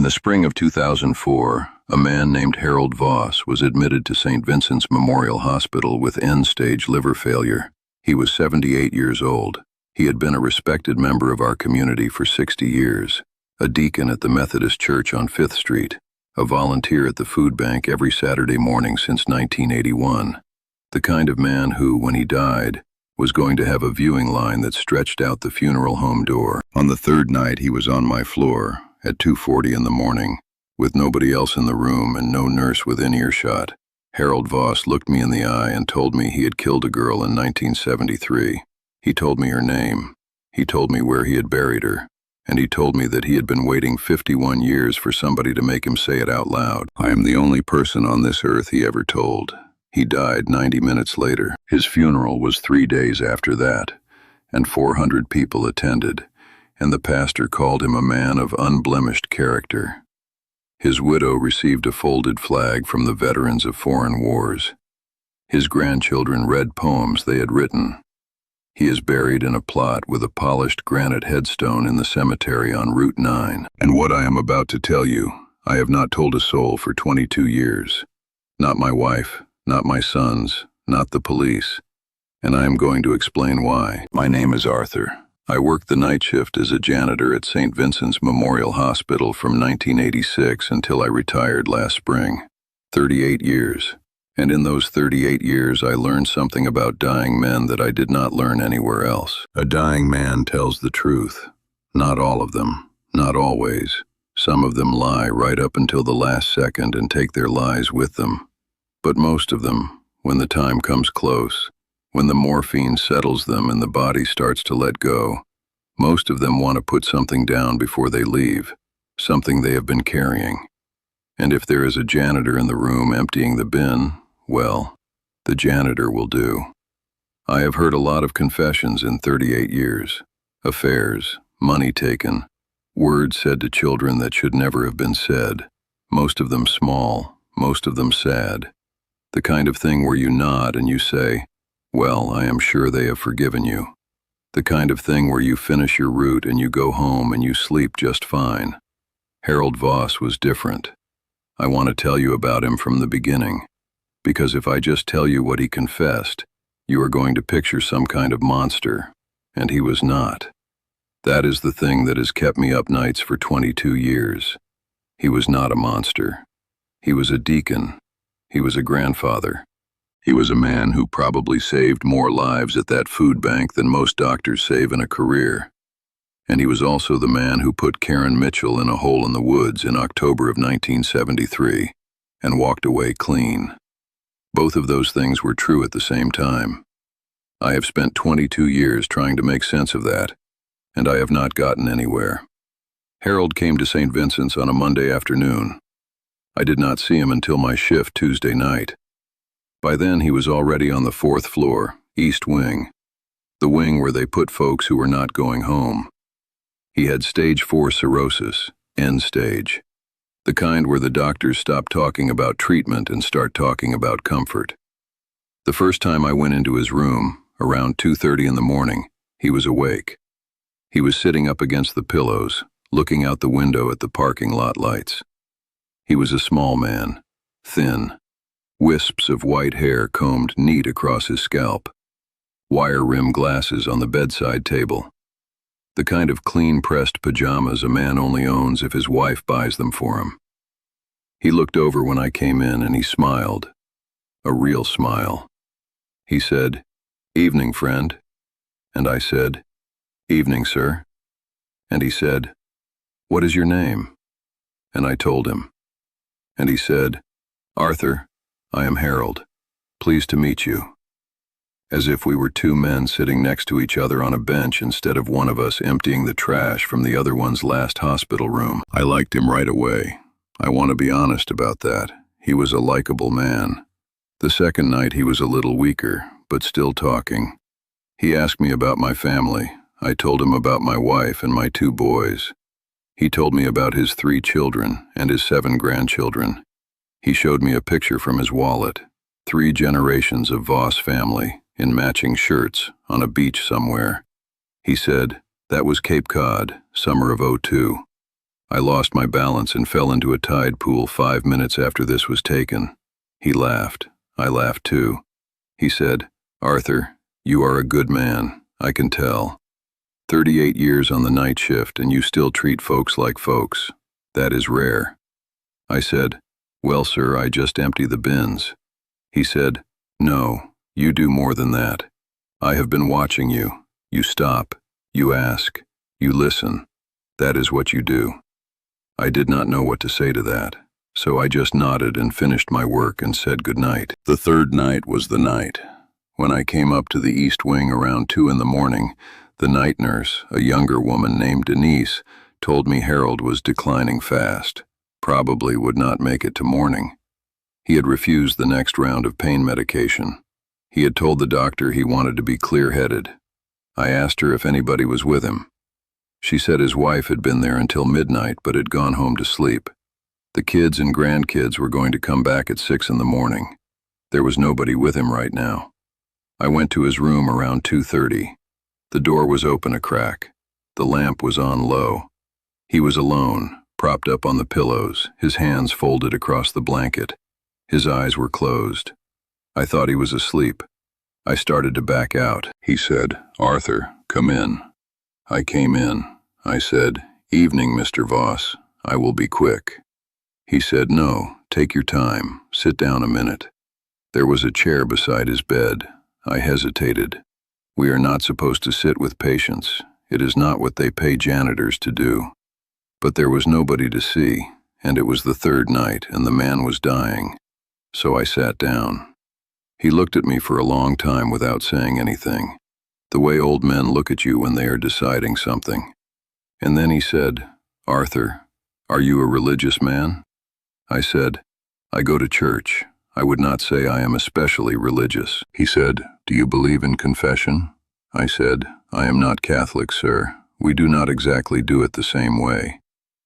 In the spring of 2004, a man named Harold Voss was admitted to St. Vincent's Memorial Hospital with end-stage liver failure. He was 78 years old. He had been a respected member of our community for 60 years, a deacon at the Methodist Church on 5th Street, a volunteer at the food bank every Saturday morning since 1981. The kind of man who, when he died, was going to have a viewing line that stretched out the funeral home door. On the third night, he was on my floor at 2:40 in the morning, with nobody else in the room and no nurse within earshot. Harold Voss looked me in the eye and told me he had killed a girl in 1973. He told me her name. He told me where he had buried her. And he told me that he had been waiting 51 years for somebody to make him say it out loud. I am the only person on this earth he ever told. He died 90 minutes later. His funeral was 3 days after that, and 400 people attended, and the pastor called him a man of unblemished character. His widow received a folded flag from the veterans of foreign wars. His grandchildren read poems they had written. He is buried in a plot with a polished granite headstone in the cemetery on Route 9. And what I am about to tell you, I have not told a soul for 22 years. Not my wife, not my sons, not the police. And I am going to explain why. My name is Arthur. I worked the night shift as a janitor at St. Vincent's Memorial Hospital from 1986 until I retired last spring. 38 years. And in those 38 years, I learned something about dying men that I did not learn anywhere else. A dying man tells the truth. Not all of them. Not always. Some of them lie right up until the last second and take their lies with them. But most of them, when the time comes close, when the morphine settles them and the body starts to let go, most of them want to put something down before they leave, something they have been carrying. And if there is a janitor in the room emptying the bin, well, the janitor will do. I have heard a lot of confessions in 38 years. Affairs, money taken, words said to children that should never have been said, most of them small, most of them sad. The kind of thing where you nod and you say, well, I am sure they have forgiven you. The kind of thing where you finish your route and you go home and you sleep just fine. Harold Voss was different. I want to tell you about him from the beginning, because if I just tell you what he confessed, you are going to picture some kind of monster, and he was not. That is the thing that has kept me up nights for 22 years. He was not a monster. He was a deacon. He was a grandfather. He was a man who probably saved more lives at that food bank than most doctors save in a career. And he was also the man who put Karen Mitchell in a hole in the woods in October of 1973 and walked away clean. Both of those things were true at the same time. I have spent 22 years trying to make sense of that, and I have not gotten anywhere. Harold came to St. Vincent's on a Monday afternoon. I did not see him until my shift Tuesday night. By then he was already on the 4th floor, East Wing, the wing where they put folks who were not going home. He had stage 4 cirrhosis, end stage, the kind where the doctors stop talking about treatment and start talking about comfort. The first time I went into his room, around 2:30 in the morning, he was awake. He was sitting up against the pillows, looking out the window at the parking lot lights. He was a small man, thin, wisps of white hair combed neat across his scalp, wire-rimmed glasses on the bedside table, the kind of clean-pressed pajamas a man only owns if his wife buys them for him. He looked over when I came in and he smiled, a real smile. He said, "Evening, friend." And I said, "Evening, sir." And he said, "What is your name?" And I told him. And he said, "Arthur, I am Harold. Pleased to meet you." As if we were two men sitting next to each other on a bench instead of one of us emptying the trash from the other one's last hospital room. I liked him right away. I want to be honest about that. He was a likable man. The second night he was a little weaker, but still talking. He asked me about my family. I told him about my wife and my 2 boys. He told me about his 3 children and his 7 grandchildren. He showed me a picture from his wallet. 3 generations of Voss family, in matching shirts, on a beach somewhere. He said, that was Cape Cod, summer of '02. I lost my balance and fell into a tide pool 5 minutes after this was taken. He laughed. I laughed too. He said, "Arthur, you are a good man, I can tell. 38 years on the night shift and you still treat folks like folks. That is rare." I said, "Well, sir, I just empty the bins." He said, "No, you do more than that. I have been watching you. You stop, you ask, you listen. That is what you do." I did not know what to say to that, so I just nodded and finished my work and said good night. The third night was the night. When I came up to the East Wing around 2 in the morning, the night nurse, a younger woman named Denise, told me Harold was declining fast, probably would not make it to morning. He had refused the next round of pain medication. He had told the doctor he wanted to be clear-headed. I asked her if anybody was with him. She said his wife had been there until midnight but had gone home to sleep. The kids and grandkids were going to come back at 6 in the morning. There was nobody with him right now. I went to his room around 2:30. The door was open a crack. The lamp was on low. He was alone, propped up on the pillows, his hands folded across the blanket. His eyes were closed. I thought he was asleep. I started to back out. He said, "Arthur, come in." I came in. I said, "Evening, Mr. Voss. I will be quick." He said, "No, take your time. Sit down a minute." There was a chair beside his bed. I hesitated. We are not supposed to sit with patients. It is not what they pay janitors to do. But there was nobody to see, and it was the third night, and the man was dying. So I sat down. He looked at me for a long time without saying anything, the way old men look at you when they are deciding something. And then he said, "Arthur, are you a religious man?" I said, "I go to church. I would not say I am especially religious." He said, "Do you believe in confession?" I said, "I am not Catholic, sir. We do not exactly do it the same way."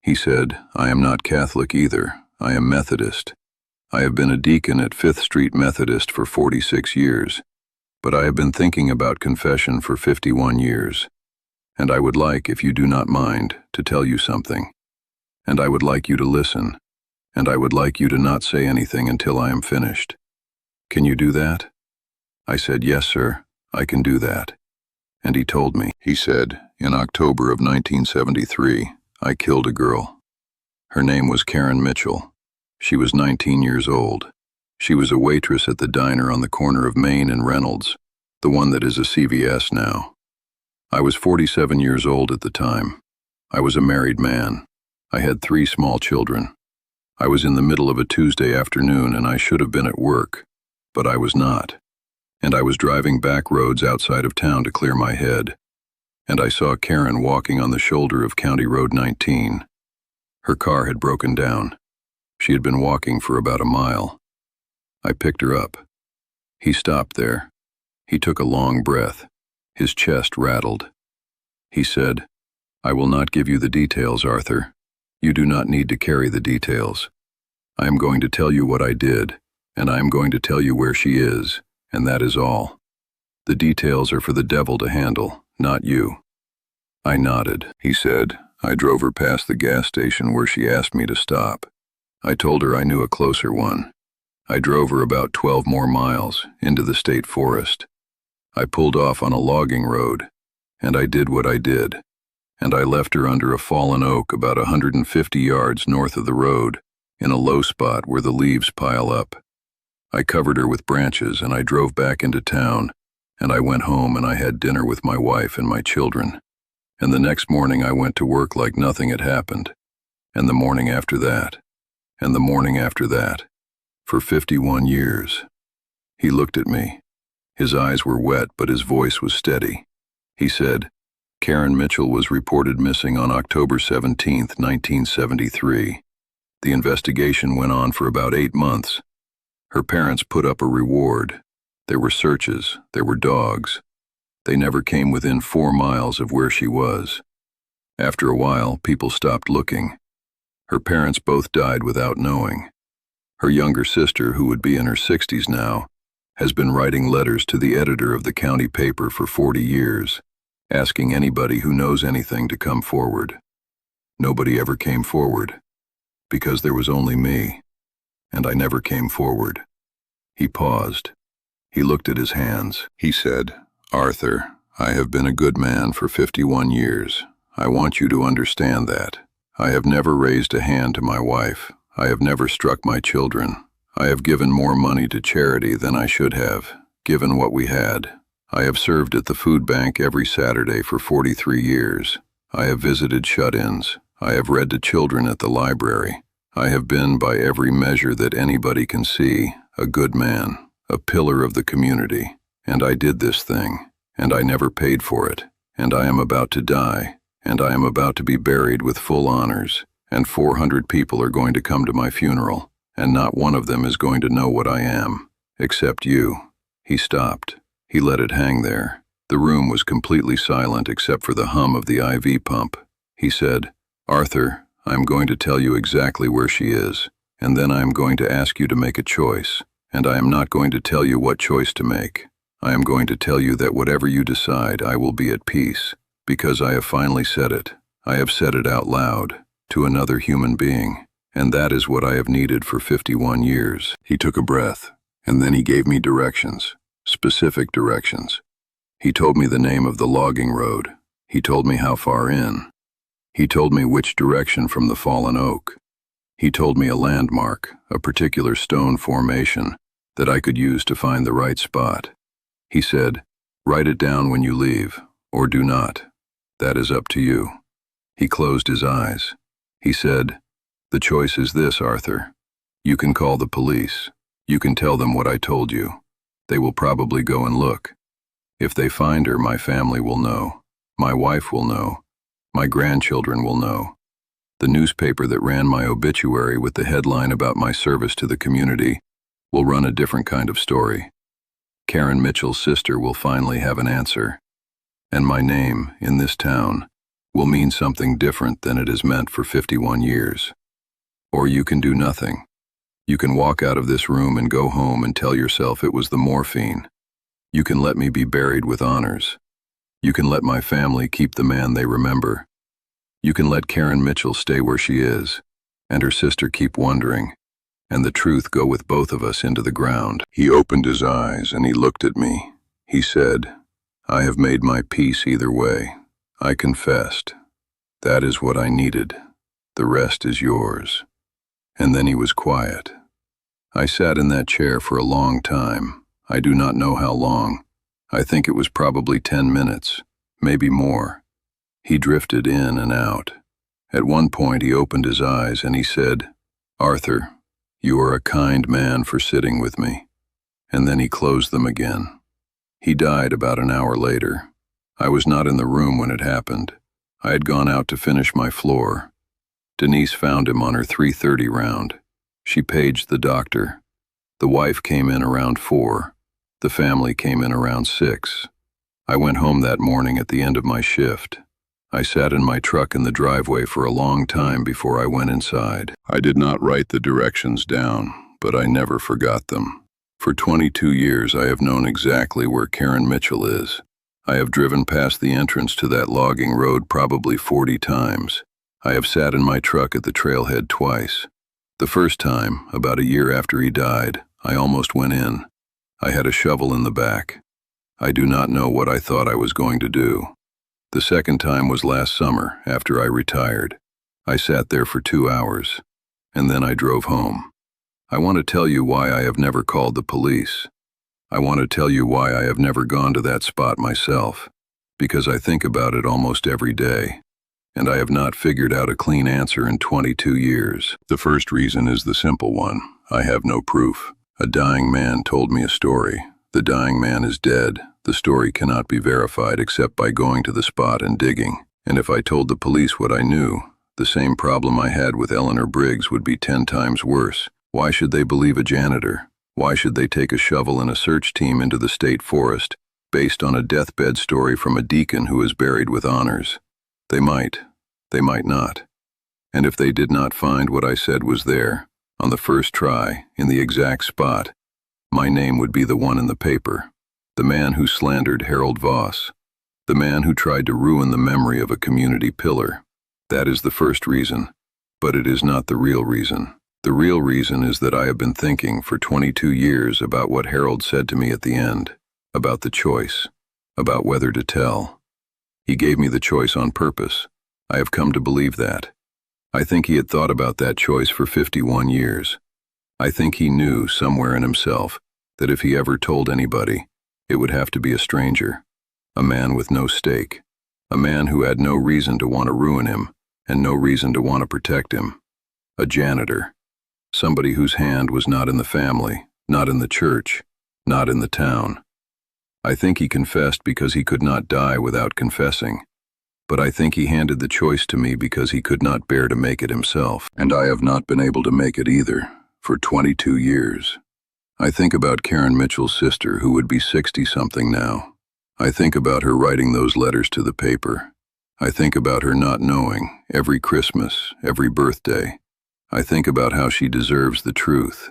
He said, "I am not Catholic either. I am Methodist. I have been a deacon at 5th Street Methodist for 46 years, but I have been thinking about confession for 51 years. And I would like, if you do not mind, to tell you something. And I would like you to listen. And I would like you to not say anything until I am finished. Can you do that?" I said, "Yes, sir, I can do that." And he told me. He said, "In October of 1973, I killed a girl. Her name was Karen Mitchell. She was 19 years old. She was a waitress at the diner on the corner of Main and Reynolds, the one that is a CVS now. I was 47 years old at the time. I was a married man. I had 3 small children. I was in the middle of a Tuesday afternoon and I should have been at work, but I was not. And I was driving back roads outside of town to clear my head. And I saw Karen walking on the shoulder of County Road 19. Her car had broken down. She had been walking for about a mile. I picked her up. He stopped there. He took a long breath. His chest rattled. He said, "I will not give you the details, Arthur. You do not need to carry the details. I am going to tell you what I did, and I am going to tell you where she is, and that is all. The details are for the devil to handle, not you." I nodded. He said, "I drove her past the gas station where she asked me to stop. I told her I knew a closer one. I drove her about 12 more miles into the state forest. I pulled off on a logging road, and I did what I did. And I left her under a fallen oak about 150 yards north of the road, in a low spot where the leaves pile up. I covered her with branches and I drove back into town, and I went home and I had dinner with my wife and my children. And the next morning I went to work like nothing had happened. And the morning after that. And the morning after that. For 51 years. He looked at me. His eyes were wet, but his voice was steady. He said, "Karen Mitchell was reported missing on October 17, 1973. The investigation went on for about 8 months. Her parents put up a reward. There were searches, there were dogs. They never came within 4 miles of where she was. After a while, people stopped looking. Her parents both died without knowing. Her younger sister, who would be in her 60s now, has been writing letters to the editor of the county paper for 40 years, asking anybody who knows anything to come forward. Nobody ever came forward, because there was only me, and I never came forward. He paused. He looked at his hands. He said, "Arthur, I have been a good man for 51 years. I want you to understand that. I have never raised a hand to my wife. I have never struck my children. I have given more money to charity than I should have, given what we had. I have served at the food bank every Saturday for 43 years. I have visited shut-ins. I have read to children at the library. I have been, by every measure that anybody can see, a good man, a pillar of the community. And I did this thing, and I never paid for it. And I am about to die, and I am about to be buried with full honors, and 400 people are going to come to my funeral, and not one of them is going to know what I am, except you." He stopped. He let it hang there. The room was completely silent except for the hum of the IV pump. He said, "Arthur, I am going to tell you exactly where she is, and then I am going to ask you to make a choice, and I am not going to tell you what choice to make. I am going to tell you that whatever you decide, I will be at peace, because I have finally said it. I have said it out loud, to another human being, and that is what I have needed for 51 years." He took a breath, and then he gave me directions, specific directions. He told me the name of the logging road. He told me how far in. He told me which direction from the fallen oak. He told me a landmark, a particular stone formation, that I could use to find the right spot. He said, "Write it down when you leave, or do not. That is up to you." He closed his eyes. He said, "The choice is this, Arthur. You can call the police. You can tell them what I told you. They will probably go and look. If they find her, my family will know. My wife will know. My grandchildren will know. The newspaper that ran my obituary with the headline about my service to the community will run a different kind of story. Karen Mitchell's sister will finally have an answer. And my name, in this town, will mean something different than it has meant for 51 years. Or you can do nothing. You can walk out of this room and go home and tell yourself it was the morphine. You can let me be buried with honors. You can let my family keep the man they remember. You can let Karen Mitchell stay where she is, and her sister keep wondering, and the truth go with both of us into the ground." He opened his eyes and he looked at me. He said, "I have made my peace either way. I confessed. That is what I needed. The rest is yours." And then he was quiet. I sat in that chair for a long time. I do not know how long. I think it was probably 10 minutes, maybe more. He drifted in and out. At one point he opened his eyes and he said, "Arthur, you are a kind man for sitting with me." And then he closed them again. He died about an hour later. I was not in the room when it happened. I had gone out to finish my floor. Denise found him on her 3:30 round. She paged the doctor. The wife came in around 4. The family came in around 6. I went home that morning at the end of my shift. I sat in my truck in the driveway for a long time before I went inside. I did not write the directions down, but I never forgot them. For 22 years I have known exactly where Karen Mitchell is. I have driven past the entrance to that logging road probably 40 times. I have sat in my truck at the trailhead twice. The first time, about a year after he died, I almost went in. I had a shovel in the back. I do not know what I thought I was going to do. The second time was last summer, after I retired. I sat there for 2 hours, and then I drove home. I want to tell you why I have never called the police. I want to tell you why I have never gone to that spot myself, because I think about it almost every day, and I have not figured out a clean answer in 22 years. The first reason is the simple one. I have no proof. A dying man told me a story. The dying man is dead. The story cannot be verified except by going to the spot and digging. And if I told the police what I knew, the same problem I had with Eleanor Briggs would be 10 times worse. Why should they believe a janitor? Why should they take a shovel and a search team into the state forest based on a deathbed story from a deacon who is buried with honors? They might not. And if they did not find what I said was there, on the first try, in the exact spot, my name would be the one in the paper. The man who slandered Harold Voss. The man who tried to ruin the memory of a community pillar. That is the first reason, but it is not the real reason. The real reason is that I have been thinking for 22 years about what Harold said to me at the end, about the choice, about whether to tell. He gave me the choice on purpose. I have come to believe that. I think he had thought about that choice for 51 years. I think he knew somewhere in himself that if he ever told anybody, it would have to be a stranger, a man with no stake, a man who had no reason to want to ruin him and no reason to want to protect him, a janitor, somebody whose hand was not in the family, not in the church, not in the town. I think he confessed because he could not die without confessing, but I think he handed the choice to me because he could not bear to make it himself, and I have not been able to make it either, for 22 years. I think about Karen Mitchell's sister, who would be 60-something now. I think about her writing those letters to the paper. I think about her not knowing, every Christmas, every birthday. I think about how she deserves the truth.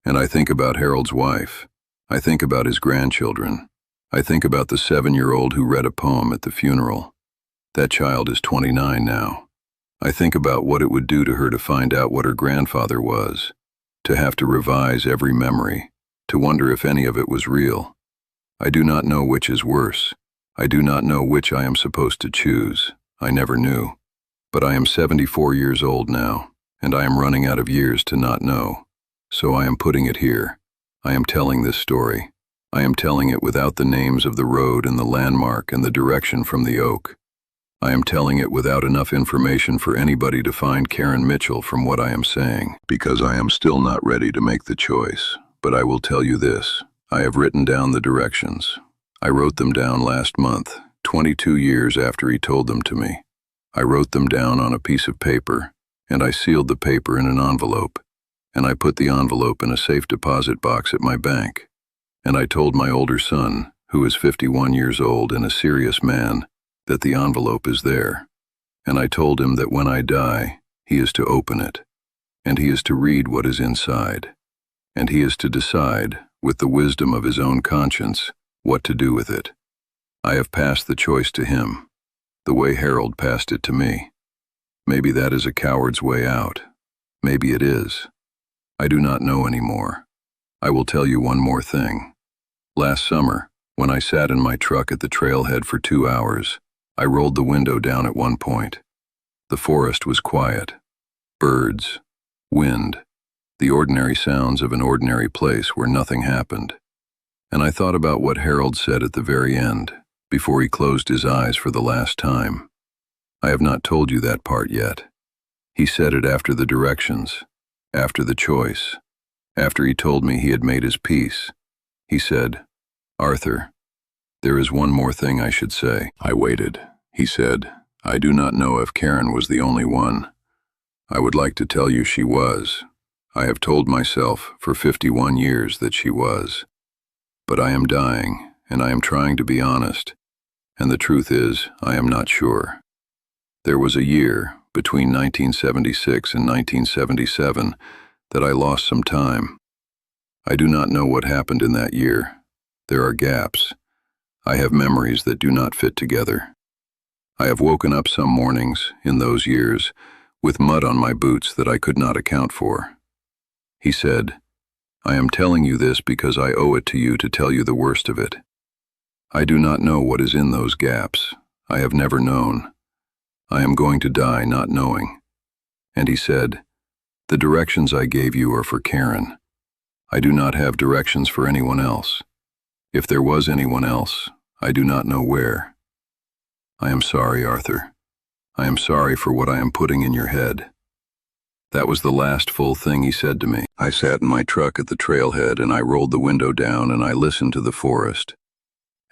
And I think about Harold's wife. I think about his grandchildren. I think about the 7-year-old who read a poem at the funeral. That child is 29 now. I think about what it would do to her to find out what her grandfather was, to have to revise every memory, to wonder if any of it was real. I do not know which is worse. I do not know which I am supposed to choose. I never knew. But I am 74 years old now, and I am running out of years to not know. So I am putting it here. I am telling this story. I am telling it without the names of the road and the landmark and the direction from the oak. I am telling it without enough information for anybody to find Karen Mitchell from what I am saying, because I am still not ready to make the choice. But I will tell you this. I have written down the directions. I wrote them down last month, 22 years after he told them to me. I wrote them down on a piece of paper, and I sealed the paper in an envelope, and I put the envelope in a safe deposit box at my bank. And I told my older son, who is 51 years old and a serious man, that the envelope is there. And I told him that when I die, he is to open it, and he is to read what is inside, and he is to decide, with the wisdom of his own conscience, what to do with it. I have passed the choice to him, the way Harold passed it to me. Maybe that is a coward's way out. Maybe it is. I do not know anymore. I will tell you one more thing. Last summer, when I sat in my truck at the trailhead for 2 hours, I rolled the window down at one point. The forest was quiet. Birds, wind, the ordinary sounds of an ordinary place where nothing happened. And I thought about what Harold said at the very end, before he closed his eyes for the last time. I have not told you that part yet. He said it after the directions, after the choice, after he told me he had made his peace. He said, "Arthur, there is one more thing I should say." I waited. He said, "I do not know if Karen was the only one. I would like to tell you she was. I have told myself for 51 years that she was. But I am dying, and I am trying to be honest, and the truth is, I am not sure. There was a year, between 1976 and 1977, that I lost some time. I do not know what happened in that year. There are gaps. I have memories that do not fit together. I have woken up some mornings, in those years, with mud on my boots that I could not account for." He said, "I am telling you this because I owe it to you to tell you the worst of it. I do not know what is in those gaps. I have never known. I am going to die not knowing." And he said, "The directions I gave you are for Karen. I do not have directions for anyone else. If there was anyone else, I do not know where. I am sorry, Arthur. I am sorry for what I am putting in your head." That was the last full thing he said to me. I sat in my truck at the trailhead and I rolled the window down and I listened to the forest.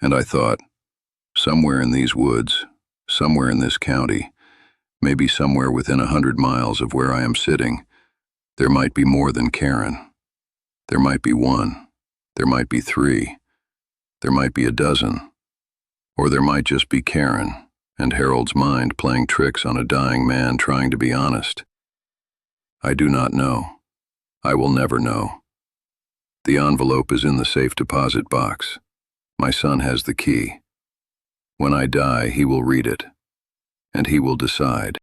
And I thought, somewhere in these woods, somewhere in this county, maybe somewhere within 100 miles of where I am sitting, there might be more than Karen. There might be one. There might be 3. There might be a dozen. Or there might just be Karen and Harold's mind playing tricks on a dying man trying to be honest. I do not know. I will never know. The envelope is in the safe deposit box. My son has the key. When I die, he will read it, and he will decide.